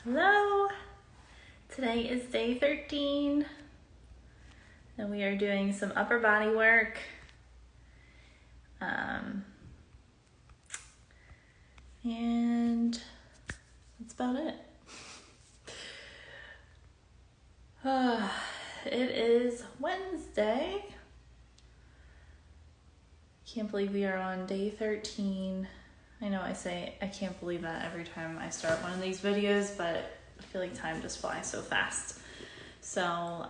Hello! Today is day 13 and we are doing some upper body work. And that's about it. It is Wednesday. Can't believe we are on day 13. I know I say I can't believe that every time I start one of these videos, but I feel like time just flies so fast. So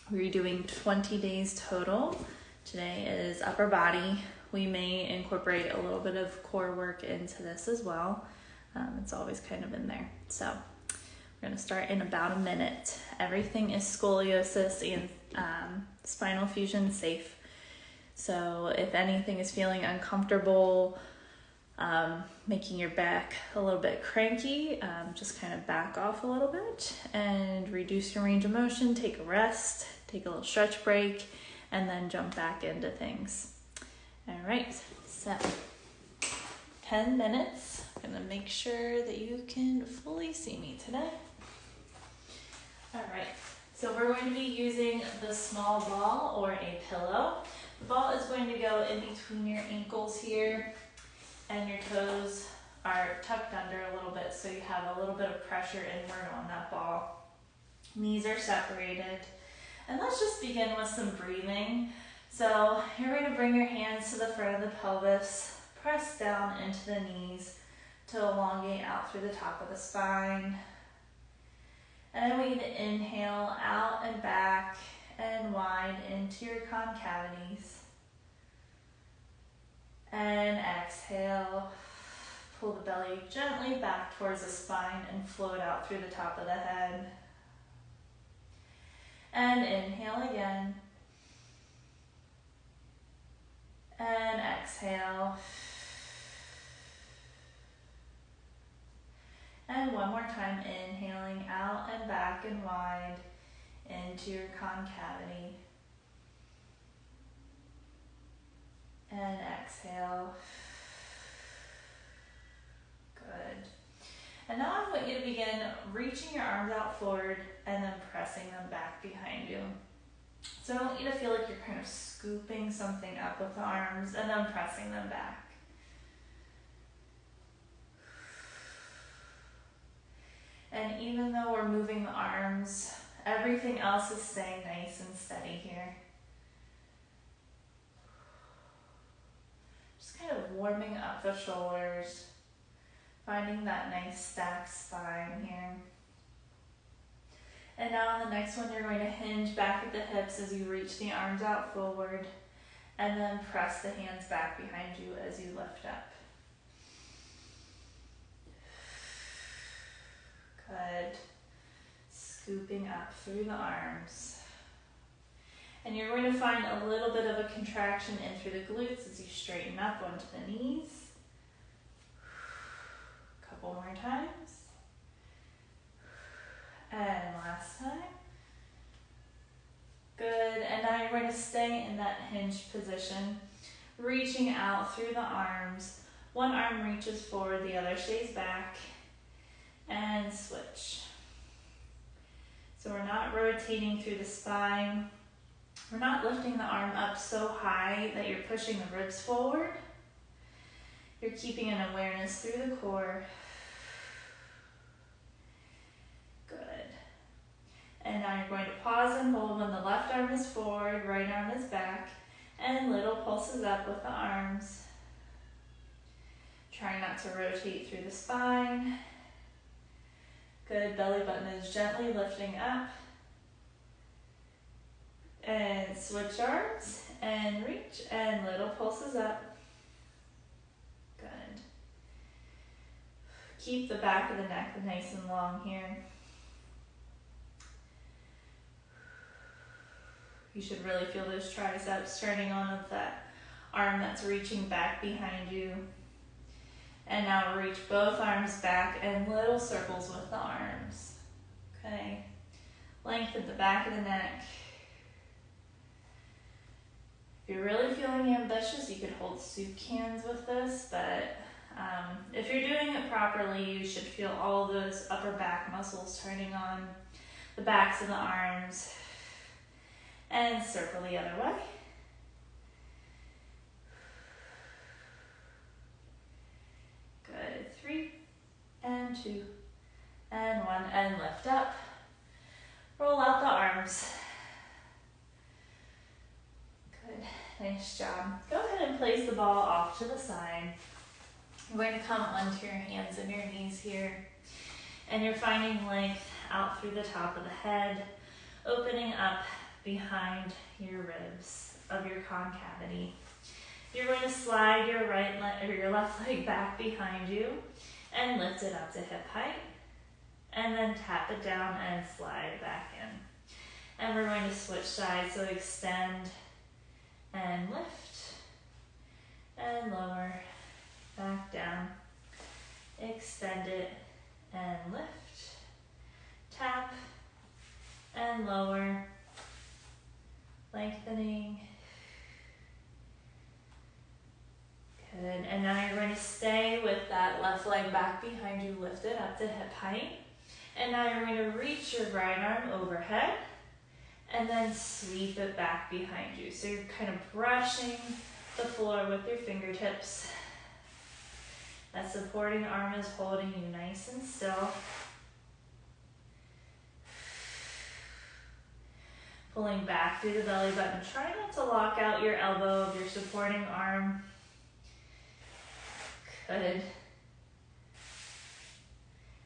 we're doing 20 days total. Today is upper body. We may incorporate a little bit of core work into this as well. It's always kind of in there. So we're going to start in about a minute. Everything is scoliosis and spinal fusion safe. So if anything is feeling uncomfortable, making your back a little bit cranky, just kind of back off a little bit and reduce your range of motion, take a rest, take a little stretch break, and then jump back into things. All right, so 10 minutes. I'm gonna make sure that you can fully see me today. All right, so we're going to be using the small ball or a pillow. The ball is going to go in between your ankles here, and your toes are tucked under a little bit, so you have a little bit of pressure inward on that ball. Knees are separated. And let's just begin with some breathing. So you're going to bring your hands to the front of the pelvis, press down into the knees to elongate out through the top of the spine. And then we need to inhale out and back and wide into your concavities. And exhale, pull the belly gently back towards the spine and float out through the top of the head. And inhale again. And exhale. And one more time, inhaling out and back and wide into your concavity. And exhale. Good. And now I want you to begin reaching your arms out forward and then pressing them back behind you. So I want you to feel like you're kind of scooping something up with the arms and then pressing them back. And even though we're moving the arms, everything else is staying nice and steady here. Just kind of warming up the shoulders, finding that nice stacked spine here. And now on the next one, you're going to hinge back at the hips as you reach the arms out forward, and then press the hands back behind you as you lift up. Good. Scooping up through the arms. And you're going to find a little bit of a contraction in through the glutes as you straighten up onto the knees. A couple more times. And last time. Good. And now you're going to stay in that hinged position, reaching out through the arms. One arm reaches forward, the other stays back. And switch. So we're not rotating through the spine. We're not lifting the arm up so high that you're pushing the ribs forward. You're keeping an awareness through the core. Good. And now you're going to pause and hold when the left arm is forward, right arm is back, and little pulses up with the arms. Try not to rotate through the spine. Good, belly button is gently lifting up. And switch arms and reach and little pulses up. Good. Keep the back of the neck nice and long here. You should really feel those triceps turning on with that arm that's reaching back behind you. And now reach both arms back and little circles with the arms. Okay. Lengthen the back of the neck. If you're really feeling ambitious, you could hold soup cans with this, but If you're doing it properly, you should feel all those upper back muscles turning on, the backs of the arms, and circle the other way. Good. 3 and 2 and 1, and lift up. Roll out the arms. Good. Nice job. Go ahead and place the ball off to the side. You're going to come onto your hands and your knees here, and you're finding length out through the top of the head, opening up behind your ribs of your concavity. You're going to slide your right leg or your left leg back behind you and lift it up to hip height, and then tap it down and slide back in. And we're going to switch sides, so extend and lift and lower. Back down, extend it and lift, tap and lower, lengthening. Good, and now you're going to stay with that left leg back behind you, lifted up to hip height. And now you're going to reach your right arm overhead and then sweep it back behind you. So you're kind of brushing the floor with your fingertips. That supporting arm is holding you nice and still. Pulling back through the belly button. Try not to lock out your elbow of your supporting arm. Good.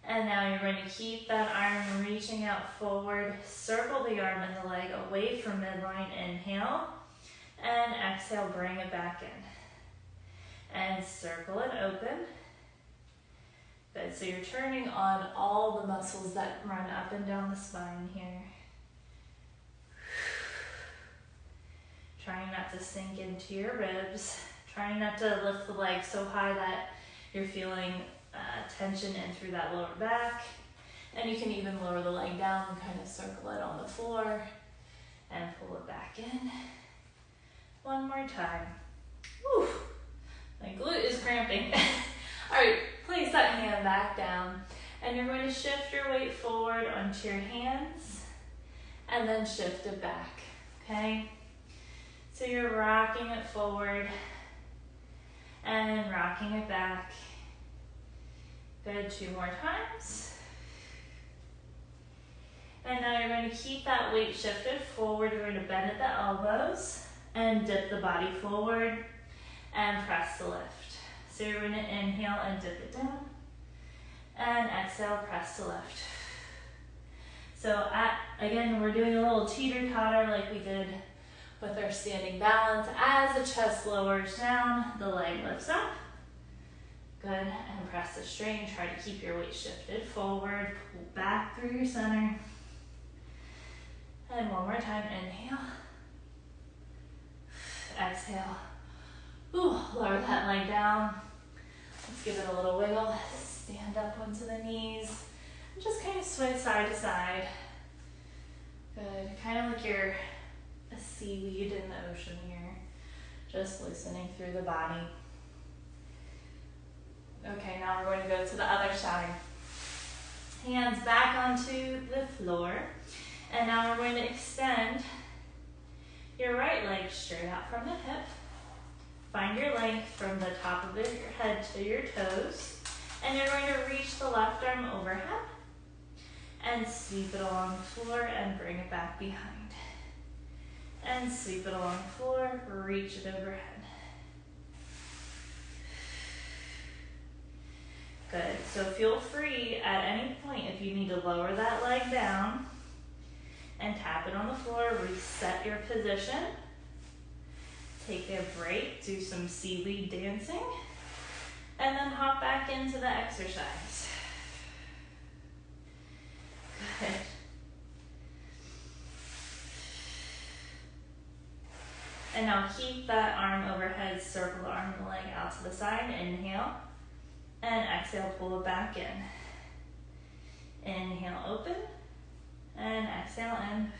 And now you're going to keep that arm reaching out forward. Circle the arm and the leg away from midline. Inhale. And exhale, bring it back in. And circle it open. Good, so you're turning on all the muscles that run up and down the spine here. Trying not to sink into your ribs. Trying not to lift the leg so high that you're feeling tension in through that lower back. And you can even lower the leg down and kind of circle it on the floor and pull it back in. One more time. Whew. My glute is cramping. All right, place that hand back down, and you're going to shift your weight forward onto your hands and then shift it back, okay? So you're rocking it forward and rocking it back. Good, 2 more times. And now you're going to keep that weight shifted forward. You're going to bend at the elbows and dip the body forward and press the lift. So you're going to inhale and dip it down, and exhale, press to lift. So again, we're doing a little teeter-totter like we did with our standing balance. As the chest lowers down, the leg lifts up. Good, and press the straight. Try to keep your weight shifted forward. Pull back through your center. And one more time, inhale. Exhale. Ooh, lower that leg down. Let's give it a little wiggle. Stand up onto the knees. And just kind of sway side to side. Good. Kind of like you're a seaweed in the ocean here. Just loosening through the body. Okay, now we're going to go to the other side. Hands back onto the floor. And now we're going to extend your right leg straight out from the hip. Find your length from the top of your head to your toes. And you're going to reach the left arm overhead and sweep it along the floor and bring it back behind. And sweep it along the floor, reach it overhead. Good, so feel free at any point if you need to lower that leg down and tap it on the floor, reset your position. Take a break, do some seaweed dancing, and then hop back into the exercise. Good. And now keep that arm overhead, circle the arm and the leg out to the side. Inhale, and exhale, pull it back in. Inhale, open, and exhale, in.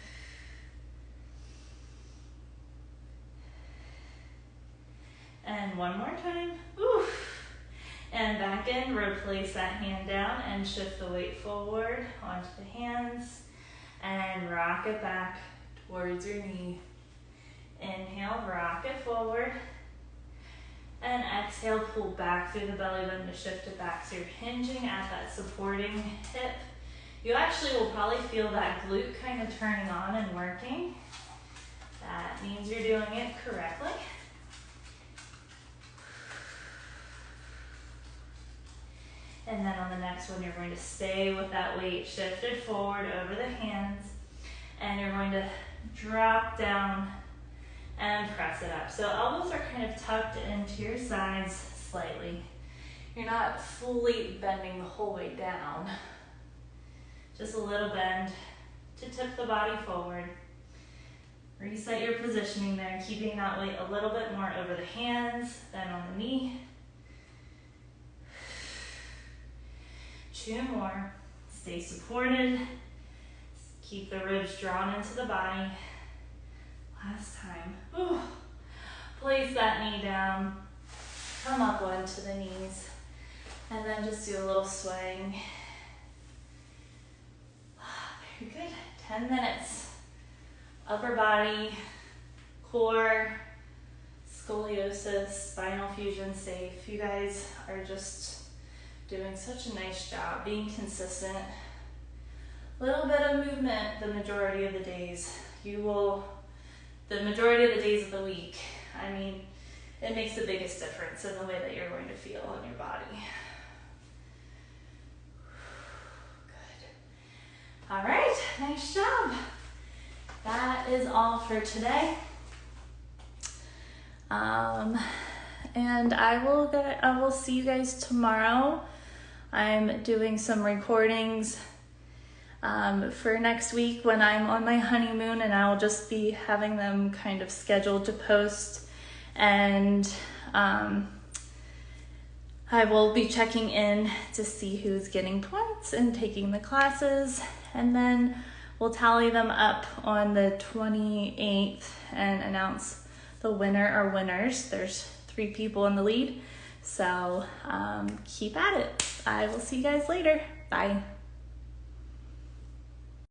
And one more time. Oof. and back in. Replace that hand down and shift the weight forward onto the hands and rock it back towards your knee. Inhale, rock it forward, and exhale, pull back through the belly button to shift it back. So you're hinging at that supporting hip. You actually will probably feel that glute kind of turning on and working. That means you're doing it correctly. And then on the next one, you're going to stay with that weight shifted forward over the hands, and you're going to drop down and press it up. So elbows are kind of tucked into your sides slightly. You're not fully bending the whole way down. Just a little bend to tip the body forward. Reset your positioning there, keeping that weight a little bit more over the hands than on the knee. 2 more. Stay supported. Keep the ribs drawn into the body. Last time. Ooh. Place that knee down. Come up onto the knees. And then just do a little swaying. Very good. 10 minutes. Upper body, core, scoliosis, spinal fusion safe. You guys are just doing such a nice job being consistent. Little bit of movement the majority of the days. The majority of the days of the week. I mean, it makes the biggest difference in the way that you're going to feel in your body. Good. All right, nice job. That is all for today. And I will see you guys tomorrow. I'm doing some recordings for next week when I'm on my honeymoon, and I'll just be having them kind of scheduled to post. And I will be checking in to see who's getting points and taking the classes, and then we'll tally them up on the 28th and announce the winner or winners. There's 3 people in the lead, so keep at it. I will see you guys later. Bye.